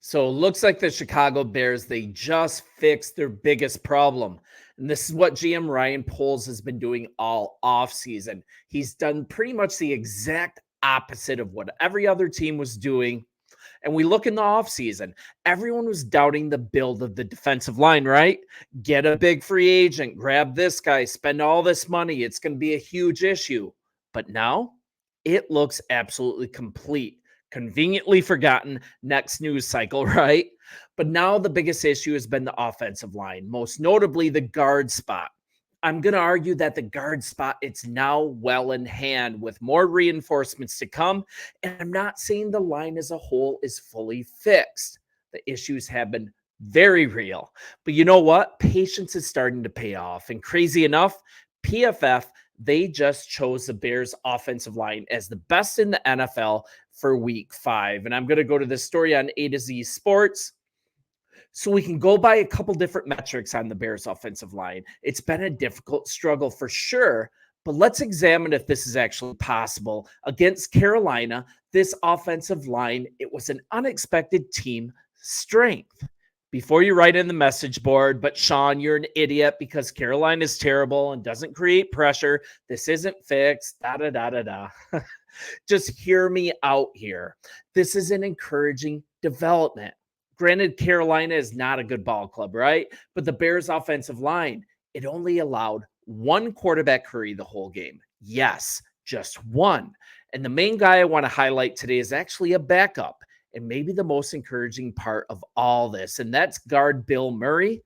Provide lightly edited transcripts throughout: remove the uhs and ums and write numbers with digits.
So it looks like the Chicago Bears, they just fixed their biggest problem. And this is what GM Ryan Poles has been doing all offseason. He's done pretty much the exact opposite of what every other team was doing. And we look in the offseason, everyone was doubting the build of the defensive line, right? Get a big free agent, grab this guy, spend all this money. It's going to be a huge issue. But now it looks absolutely complete. Conveniently forgotten next news cycle, right? But now the biggest issue has been the offensive line, most notably the guard spot. I'm going to argue that the guard spot, it's now well in hand with more reinforcements to come. And I'm not saying the line as a whole is fully fixed. The issues have been very real. But you know what? Patience is starting to pay off. And crazy enough, PFF, they just chose the Bears offensive line as the best in the NFL for week 5. And I'm going to go to this story on A to Z Sports. So we can go by a couple different metrics on the Bears offensive line. It's been a difficult struggle for sure, but let's examine if this is actually possible. Against Carolina, this offensive line, it was an unexpected team strength. Before you write in the message board, but Sean, you're an idiot because Carolina is terrible and doesn't create pressure. This isn't fixed, da-da-da-da-da. Just hear me out here. This is an encouraging development. Granted, Carolina is not a good ball club, right? But the Bears offensive line, it only allowed one quarterback hurry the whole game. Yes, just one. And the main guy I want to highlight today is actually a backup and maybe the most encouraging part of all this, and that's guard Bill Murray.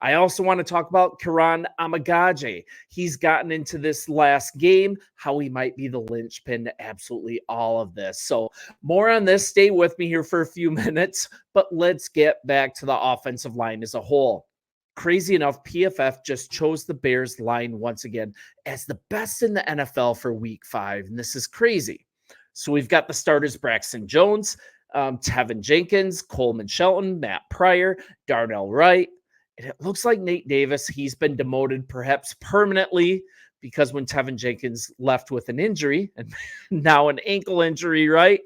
I also want to talk about Karan Amagaje. He's gotten into this last game, how he might be the linchpin to absolutely all of this. So more on this. Stay with me here for a few minutes, but let's get back to the offensive line as a whole. Crazy enough, PFF just chose the Bears line once again as the best in the NFL for week 5. And this is crazy. So we've got the starters, Braxton Jones, Tevin Jenkins, Coleman Shelton, Matt Pryor, Darnell Wright. And it looks like Nate Davis, he's been demoted perhaps permanently because when Tevin Jenkins left with an injury and now an ankle injury, right?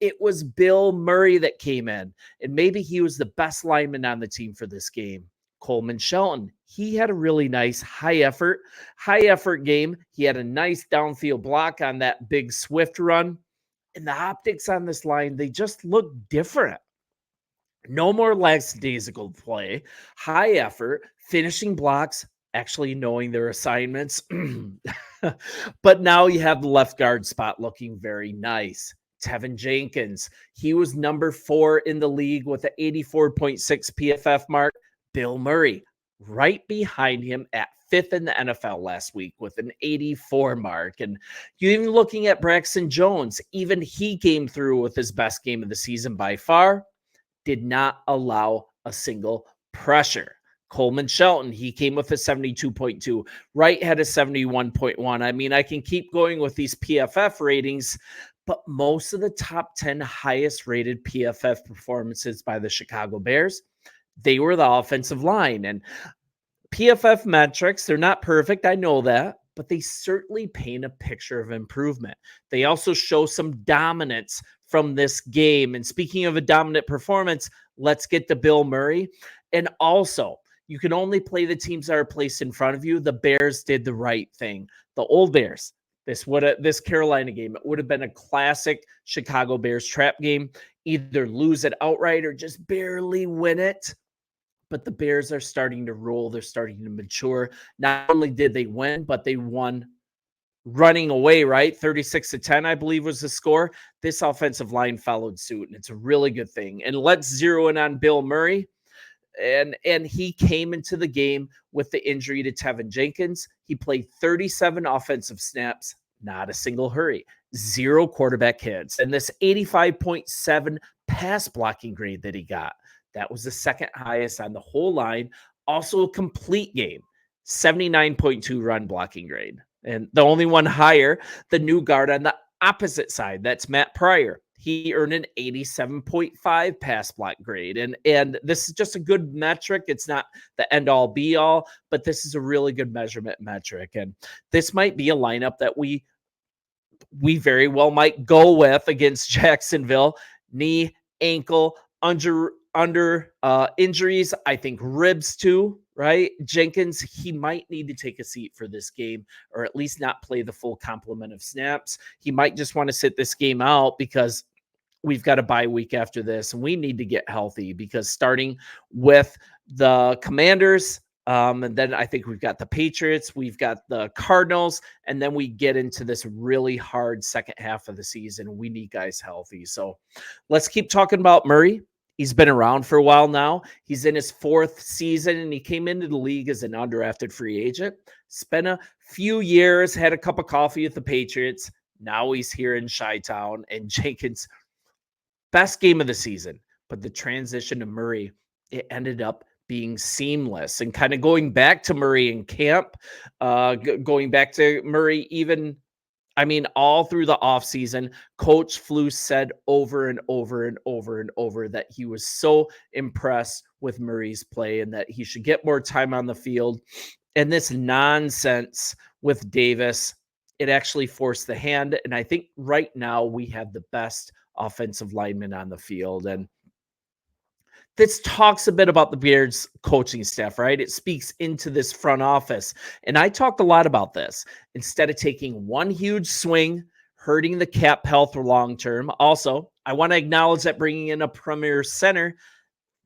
It was Bill Murray that came in, and maybe he was the best lineman on the team for this game. Coleman Shelton, he had a really nice high effort game. He had a nice downfield block on that big Swift run. And the optics on this line, they just look different. No more lackadaisical play, high effort, finishing blocks, actually knowing their assignments. But now you have the left guard spot looking very nice. Tevin Jenkins, he was number 4 in the league with an 84.6 PFF mark. Bill Murray, right behind him at 5th in the NFL last week with an 84 mark. And you even looking at Braxton Jones, even he came through with his best game of the season by far. Did not allow a single pressure. Coleman Shelton, he came with a 72.2. Wright had a 71.1. I mean, I can keep going with these PFF ratings, but most of the top 10 highest rated PFF performances by the Chicago Bears, they were the offensive line. And PFF metrics, they're not perfect. I know that, but they certainly paint a picture of improvement. They also show some dominance from this game. And speaking of a dominant performance, let's get to Bill Murray. And also, you can only play the teams that are placed in front of you. The Bears did the right thing. The old Bears, this Carolina game, it would have been a classic Chicago Bears trap game. Either lose it outright or just barely win it. But the Bears are starting to roll. They're starting to mature. Not only did they win, but they won running away, right? 36-10, I believe, was the score. This offensive line followed suit, and it's a really good thing. And let's zero in on Bill Murray. And he came into the game with the injury to Tevin Jenkins. He played 37 offensive snaps, not a single hurry, 0 quarterback hits. And this 85.7 pass blocking grade that he got, that was the second highest on the whole line. Also a complete game, 79.2 run blocking grade. And the only one higher, the new guard on the opposite side, that's Matt Pryor. He earned an 87.5 pass block grade. And this is just a good metric. It's not the end all be all, but this is a really good measurement metric. And this might be a lineup that we very well might go with against Jacksonville. Knee, ankle, under injuries. I think ribs too, right? Jenkins, he might need to take a seat for this game or at least not play the full complement of snaps. He might just want to sit this game out because we've got a bye week after this and we need to get healthy because starting with the Commanders, and then I think we've got the Patriots, we've got the Cardinals, and then we get into this really hard second half of the season. We need guys healthy. So let's keep talking about Murray. He's been around for a while now. He's in his fourth season and he came into the league as an undrafted free agent. Spent a few years, had a cup of coffee with the Patriots. Now he's here in Chi-Town, and Jenkins, best game of the season. But the transition to Murray, it ended up being seamless and kind of going back to Murray in camp, going back to Murray even, I mean, all through the offseason. Coach Flus said over and over and over and over that he was so impressed with Murray's play and that he should get more time on the field. And this nonsense with Davis, it actually forced the hand. And I think right now we have the best offensive lineman on the field. And this talks a bit about the Bears coaching staff, right? It speaks into this front office. And I talked a lot about this. Instead of taking one huge swing, hurting the cap health long term. Also, I want to acknowledge that bringing in a premier center,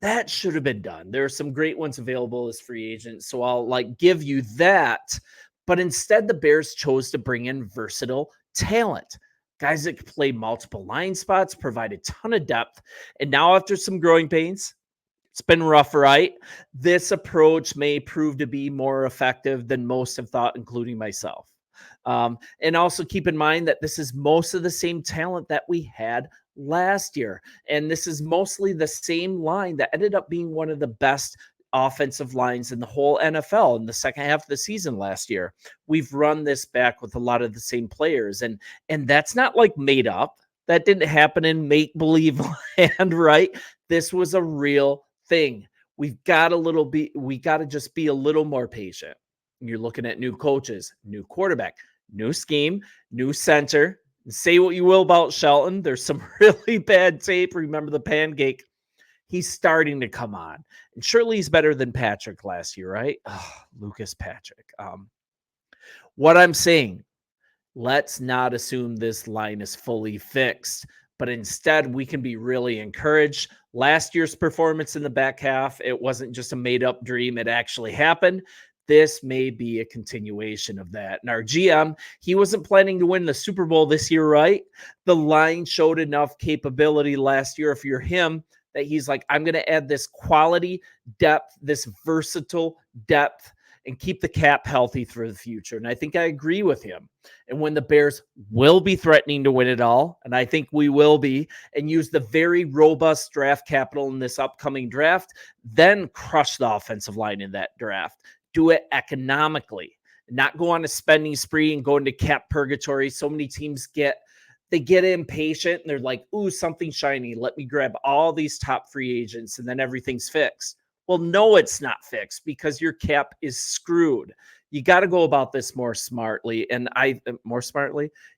that should have been done. There are some great ones available as free agents. So I'll give you that. But instead, the Bears chose to bring in versatile talent. Guys that could play multiple line spots, provide a ton of depth. And now after some growing pains, it's been rough, right? This approach may prove to be more effective than most have thought, including myself. And also keep in mind that this is most of the same talent that we had last year. And this is mostly the same line that ended up being one of the best offensive lines in the whole NFL in the second half of the season last year. We've run this back with a lot of the same players. And that's not like made up. That didn't happen in make-believe land, right? This was a real thing. We got to just be a little more patient. You're looking at new coaches, new quarterback, new scheme, new center. Say what you will about Shelton. There's some really bad tape. Remember the pancake. He's starting to come on. And surely he's better than Patrick last year, right? Oh, Lucas Patrick. What I'm saying, let's not assume this line is fully fixed, but instead we can be really encouraged. Last year's performance in the back half, it wasn't just a made-up dream. It actually happened. This may be a continuation of that. And our GM, he wasn't planning to win the Super Bowl this year, right? The line showed enough capability last year, if you're him, that he's like, I'm going to add this quality depth, this versatile depth, and keep the cap healthy for the future. And I think I agree with him. And when the Bears will be threatening to win it all, and I think we will be, and use the very robust draft capital in this upcoming draft, then crush the offensive line in that draft. Do it economically, not go on a spending spree and go into cap purgatory. So many teams get impatient and they're like, ooh, something shiny. Let me grab all these top free agents and then everything's fixed. Well, no, it's not fixed because your cap is screwed. You got to go about this more smartly. And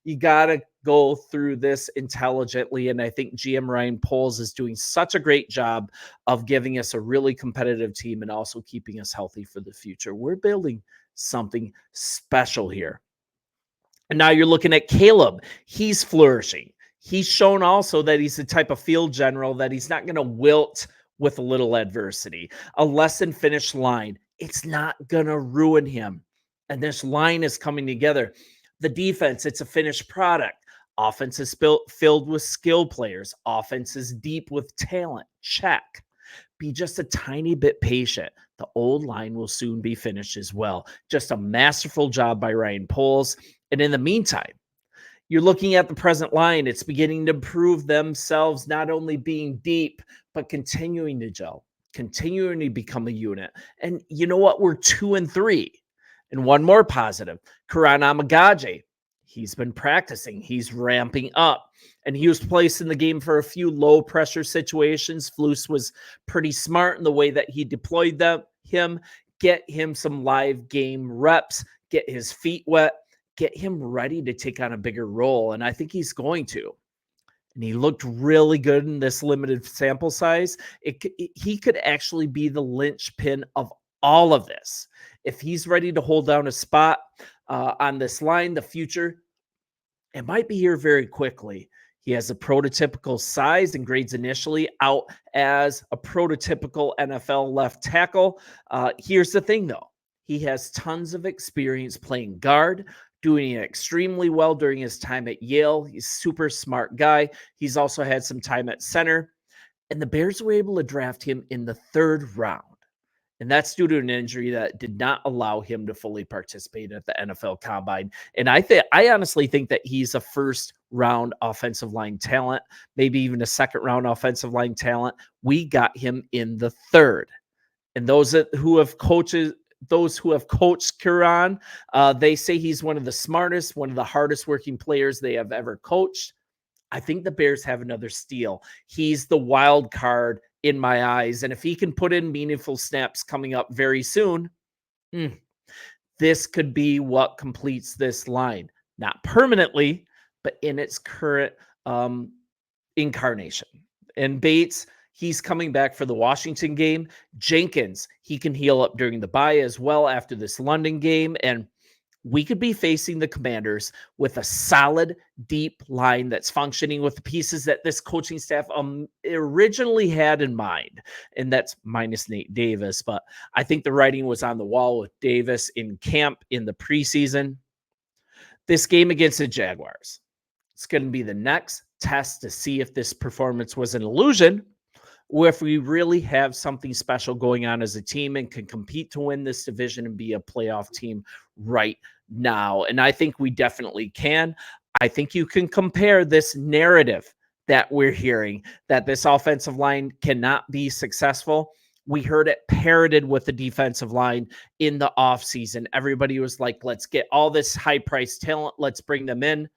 you got to go through this intelligently. And I think GM Ryan Poles is doing such a great job of giving us a really competitive team and also keeping us healthy for the future. We're building something special here. And now you're looking at Caleb. He's flourishing. He's shown also that he's the type of field general that he's not going to wilt with a little adversity. A less than finished line, it's not going to ruin him. And this line is coming together. The defense, it's a finished product. Offense is filled with skill players. Offense is deep with talent. Check. Be just a tiny bit patient. The old line will soon be finished as well. Just a masterful job by Ryan Poles. And in the meantime, you're looking at the present line. It's beginning to prove themselves, not only being deep, but continuing to gel, continuing to become a unit. And you know what? We're 2-3. And one more positive, Karan Amagaje. He's been practicing. He's ramping up. And he was placed in the game for a few low-pressure situations. Flus was pretty smart in the way that he deployed him. Get him some live game reps. Get his feet wet. Get him ready to take on a bigger role. And I think he's going to. and he looked really good in this limited sample size. He could actually be the linchpin of all of this. If he's ready to hold down a spot on this line, the future, it might be here very quickly. He has a prototypical size and grades initially out as a prototypical NFL left tackle. Here's the thing, though. He has tons of experience playing guard, doing it extremely well during his time at Yale. He's a super smart guy. He's also had some time at center. And the Bears were able to draft him in the 3rd round. And that's due to an injury that did not allow him to fully participate at the NFL Combine. And I honestly think that he's a 1st round offensive line talent, maybe even a 2nd round offensive line talent. We got him in the 3rd. And those who have coached Kuran, they say he's one of the smartest, one of the hardest working players they have ever coached. I think the Bears have another steal. He's the wild card in my eyes. And if he can put in meaningful snaps coming up very soon, this could be what completes this line. Not permanently, but in its current incarnation. And Bates, he's coming back for the Washington game. Jenkins, he can heal up during the bye as well after this London game. And we could be facing the Commanders with a solid, deep line that's functioning with the pieces that this coaching staff originally had in mind. And that's minus Nate Davis. But I think the writing was on the wall with Davis in camp in the preseason. This game against the Jaguars, it's going to be the next test to see if this performance was an illusion or if we really have something special going on as a team and can compete to win this division and be a playoff team right now. And I think we definitely can. I think you can compare this narrative that we're hearing that this offensive line cannot be successful. We heard it parroted with the defensive line in the offseason. Everybody was like, let's get all this high-priced talent. Let's bring them in.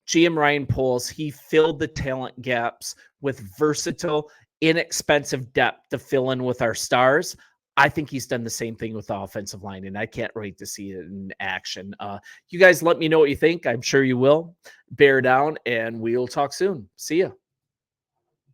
GM Ryan Poles, he filled the talent gaps with versatile, inexpensive depth to fill in with our stars. I think he's done the same thing with the offensive line, and I can't wait to see it in action. You guys let me know what you think. I'm sure you will. Bear down, and we'll talk soon. See ya.